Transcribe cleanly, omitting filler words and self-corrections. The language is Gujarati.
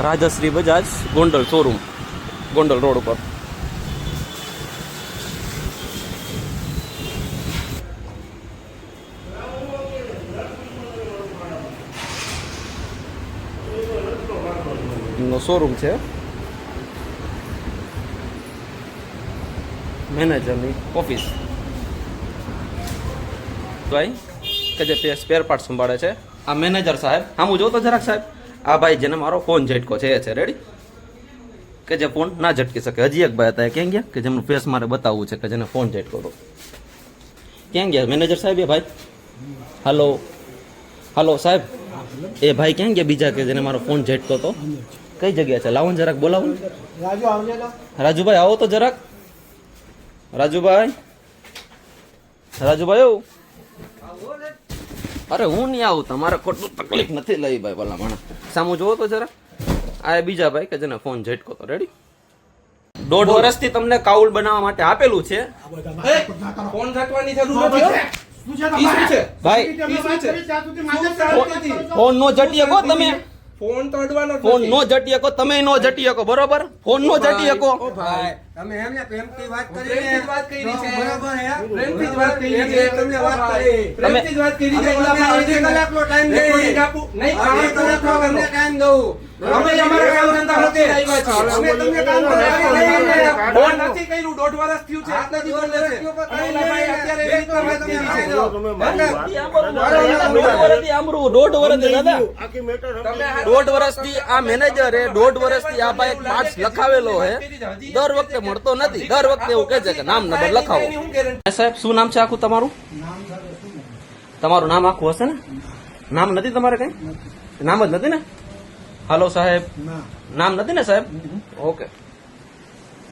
રાજશ્રી બજાજ ગોંડલ શોરૂમ, ગોંડલ રોડ ઉપર. નો શોરૂમ છે, મેનેજરની ઓફિસ. ભાઈ કે જે સ્પેર પાર્ટ સંભાળે છે આ મેનેજર સાહેબ. હા, હું જોતો જરાક સાહેબ. આ ભાઈ જેને મારો ફોન ઝટકો છે એ છે. રેડી? કે જે ફોન ના ઝટકી શકે. હજી એક ભાઈ હતા, ક્યાં ગયા? કે જેમનું ફેસ મારે બતાવવું છે, કે જેને ફોન ઝટકો હતો. ક્યાં ગયા મેનેજર સાહેબ? એ ભાઈ હલો હલો સાહેબ, એ ભાઈ ક્યાં ગયા બીજા કે જેને મારો ફોન ઝટકો હતો? કઈ જગ્યા છે? લાવો ને જરાક, બોલાવો ને. રાજુભાઈ આવો તો જરાક. રાજુભાઈ, રાજુભાઈ આવું. અરે હું નહીં આવું, તમારે ખોટું તકલીફ નથી લઈ ભાઈ. ભલા મને સામું જોવો તો જરા. આ બીજા ભાઈ કે જેને ફોન ઝટકો તો. રેડી? 1.5 વર્ષથી તમને કાઉલ બનાવવા માટે આપેલું છે. ફોન ઝટવાની જરૂર નથી ભાઈ ફોન નો ઝટી શકો તમે. ફોન તો અડવાનો ફોન નો ઝટી શકો તમે, નો ઝટી શકો. બરોબર? ફોન નો ઝટી શકો. ભાઈ તમે એમને પ્રેમથી વાત પ્રેમથી જ વાત કરી છે. બરાબર હે? પ્રેમથી જ વાત કરી છે. તમને વાત કરી. પ્રેમથી જ વાત કરી છે. અમે અડધી કલાકનો ટાઈમ દઈએ. રેકોર્ડિંગ આપું નહીં. અડધી કલાકનો અમને ટાઈમ દઉં. અમે અમારા કામ ધંધા નથી આવ્યા છીએ. અમે તમને કામ કરવા ફોન નથી કર્યું. 1.5 વર્ષ થયું છે. આટલાથી બોલે છે. અને ઓલા ભાઈ અત્યારે એવી રીતે વાત કરી છે. 1.5 વર્ષથી દાદા, 1.5 વર્ષથી આ મેનેજરે 1.5 વર્ષથી આ ભાઈ પાર્ટ્સ લખાવેલો હે. દર વખતે મળતો નથી. દર વખતે એવું કહે છે કે નામ નંબર લખાવો. સાહેબ શું નામ છે આખું તમારું? તમારું નામ આખું હશે ને? નામ નથી તમારે કઈ? નામ જ નથી ને? હાલો સાહેબ, નામ નથી ને સાહેબ? ઓકે.